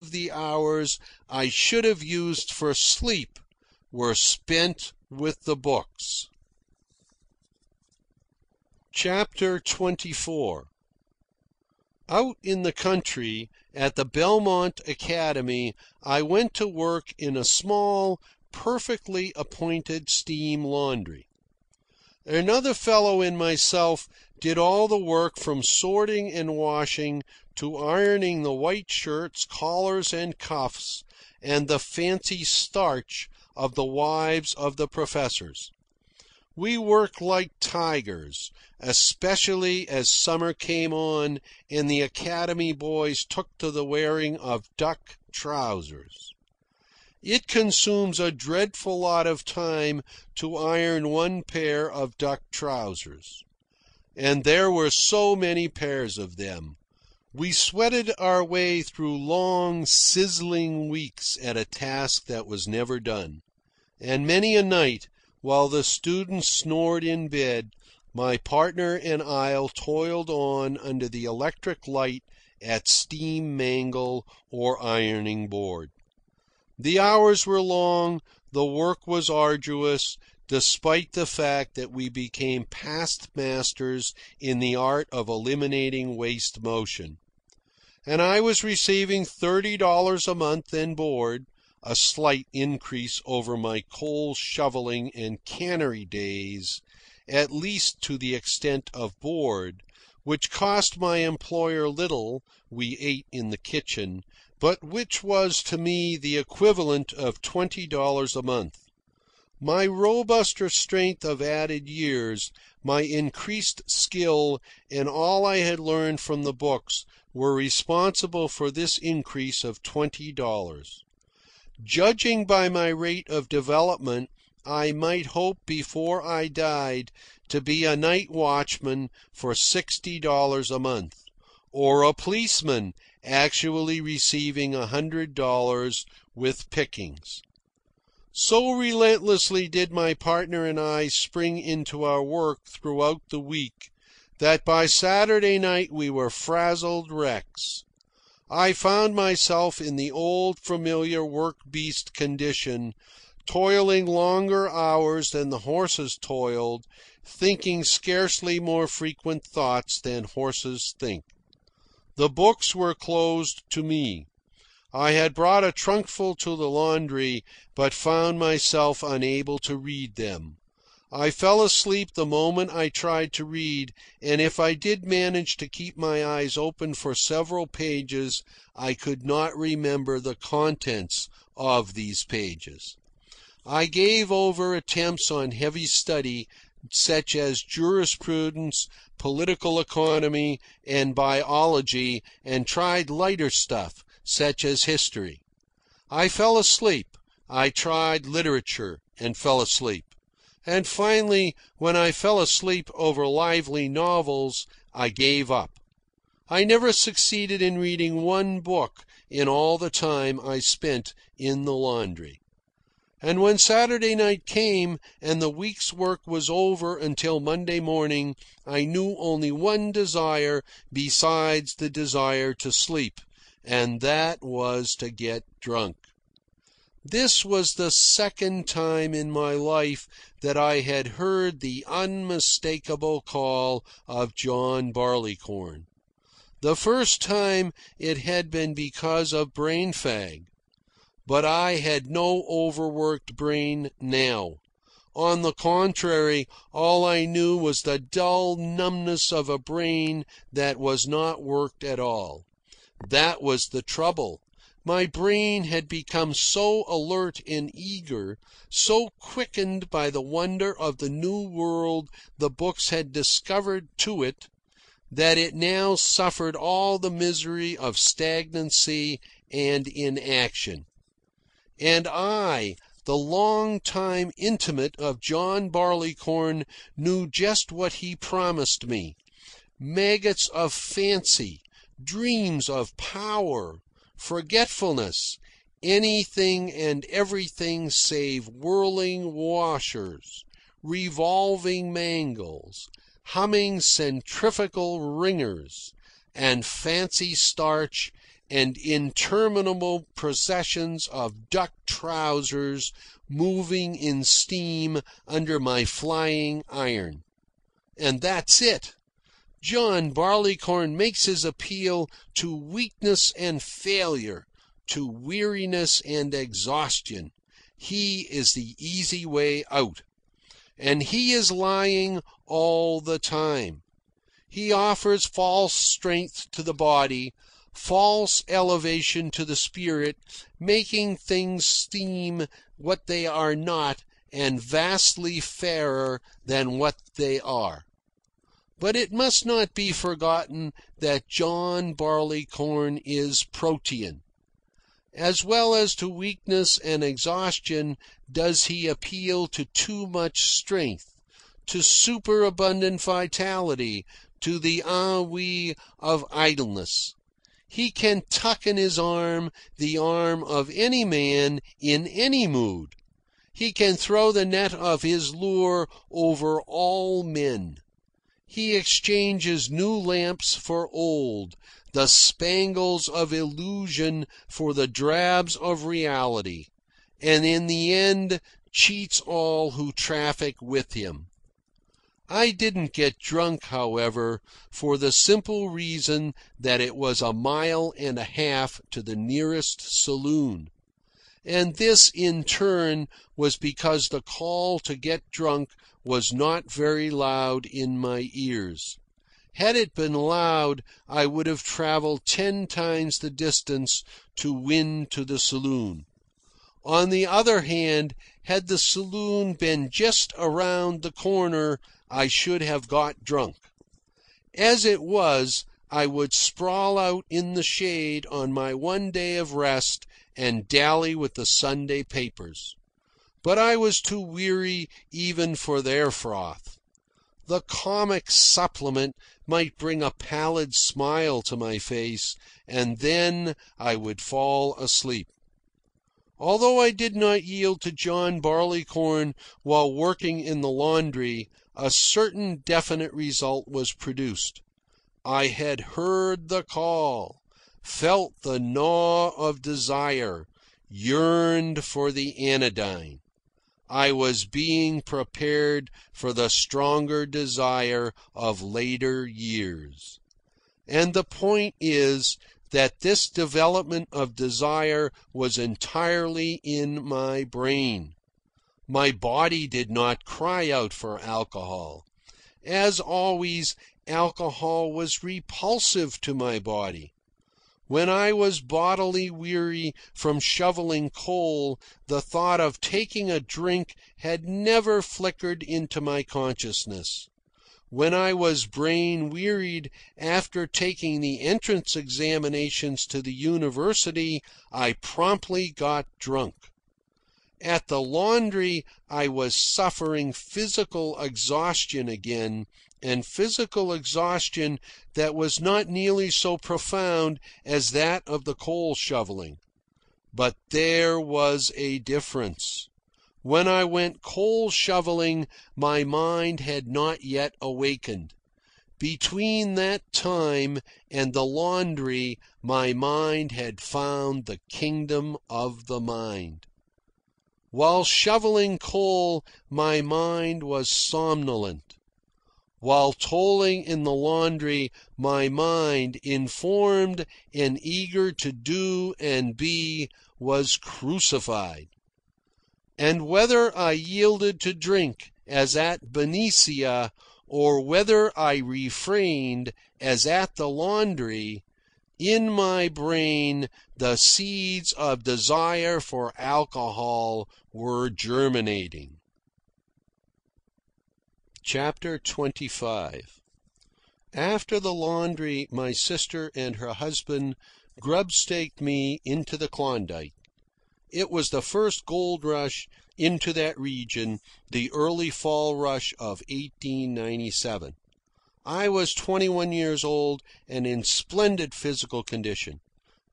the hours I should have used for sleep were spent with the books. Chapter 24. Out in the country, at the Belmont Academy, I went to work in a small, perfectly appointed steam laundry. Another fellow and myself did all the work from sorting and washing to ironing the white shirts, collars, and cuffs, and the fancy starch of the wives of the professors. We worked like tigers, especially as summer came on and the academy boys took to the wearing of duck trousers. It consumes a dreadful lot of time to iron one pair of duck trousers. And there were so many pairs of them. We sweated our way through long, sizzling weeks at a task that was never done. And many a night, while the students snored in bed, my partner and I toiled on under the electric light at steam mangle or ironing board. The hours were long, the work was arduous, despite the fact that we became past masters in the art of eliminating waste motion. And I was receiving $30 a month and board, a slight increase over my coal shoveling and cannery days, at least to the extent of board, which cost my employer little, we ate in the kitchen, but which was to me the equivalent of $20 a month. My robuster strength of added years, my increased skill, and all I had learned from the books were responsible for this increase of $20. Judging by my rate of development, I might hope before I died to be a night watchman for $60 a month, or a policeman actually receiving $100 with pickings. So relentlessly did my partner and I spring into our work throughout the week that by Saturday night we were frazzled wrecks. I found myself in the old familiar work-beast condition, toiling longer hours than the horses toiled, thinking scarcely more frequent thoughts than horses think. The books were closed to me. I had brought a trunkful to the laundry, but found myself unable to read them. I fell asleep the moment I tried to read, and if I did manage to keep my eyes open for several pages, I could not remember the contents of these pages. I gave over attempts on heavy study, such as jurisprudence, political economy, and biology, and tried lighter stuff, such as history. I fell asleep. I tried literature and fell asleep. And finally, when I fell asleep over lively novels, I gave up. I never succeeded in reading one book in all the time I spent in the laundry. And when Saturday night came and the week's work was over until Monday morning, I knew only one desire besides the desire to sleep, and that was to get drunk. This was the second time in my life that I had heard the unmistakable call of John Barleycorn. The first time it had been because of brain fag. But I had no overworked brain now. On the contrary, all I knew was the dull numbness of a brain that was not worked at all. That was the trouble. My brain had become so alert and eager, so quickened by the wonder of the new world the books had discovered to it, that it now suffered all the misery of stagnancy and inaction. And I, the long-time intimate of John Barleycorn, knew just what he promised me. Maggots of fancy, dreams of power, forgetfulness, anything and everything save whirling washers, revolving mangles, humming centrifugal wringers, and fancy starch and interminable processions of duck trousers moving in steam under my flying iron. And that's it. John Barleycorn makes his appeal to weakness and failure, to weariness and exhaustion. He is the easy way out. And he is lying all the time. He offers false strength to the body, false elevation to the spirit, making things seem what they are not and vastly fairer than what they are. But it must not be forgotten that John Barleycorn is protean. As well as to weakness and exhaustion does he appeal to too much strength, to superabundant vitality, to the ennui of idleness. He can tuck in his arm the arm of any man in any mood. He can throw the net of his lure over all men. He exchanges new lamps for old, the spangles of illusion for the drabs of reality, and in the end cheats all who traffic with him. I didn't get drunk, however, for the simple reason that it was 1.5 miles to the nearest saloon. And this, in turn, was because the call to get drunk was not very loud in my ears. Had it been loud, I would have travelled 10 times the distance to win to the saloon. On the other hand, had the saloon been just around the corner, I should have got drunk. As it was, I would sprawl out in the shade on my one day of rest and dally with the Sunday papers. But I was too weary even for their froth. The comic supplement might bring a pallid smile to my face, and then I would fall asleep. Although I did not yield to John Barleycorn while working in the laundry, a certain definite result was produced. I had heard the call, felt the gnaw of desire, yearned for the anodyne. I was being prepared for the stronger desire of later years. And the point is that this development of desire was entirely in my brain. My body did not cry out for alcohol. As always, alcohol was repulsive to my body. When I was bodily weary from shoveling coal, the thought of taking a drink had never flickered into my consciousness. When I was brain wearied after taking the entrance examinations to the university, I promptly got drunk. At the laundry, I was suffering physical exhaustion again, and physical exhaustion that was not nearly so profound as that of the coal shoveling. But there was a difference. When I went coal shoveling, my mind had not yet awakened. Between that time and the laundry, my mind had found the kingdom of the mind. While shoveling coal, my mind was somnolent. While toiling in the laundry, my mind, informed and eager to do and be, was crucified. And whether I yielded to drink, as at Benicia, or whether I refrained, as at the laundry, in my brain the seeds of desire for alcohol were germinating. Chapter 25. After the laundry, my sister and her husband grub-staked me into the Klondike. It was the first gold rush into that region, the early fall rush of 1897. I was 21 years old and in splendid physical condition.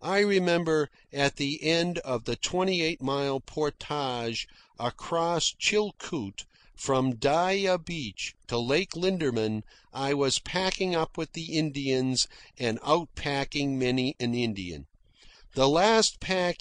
I remember at the end of the 28-mile portage across Chilkoot from Dyea Beach to Lake Linderman, I was packing up with the Indians and outpacking many an Indian. The last pack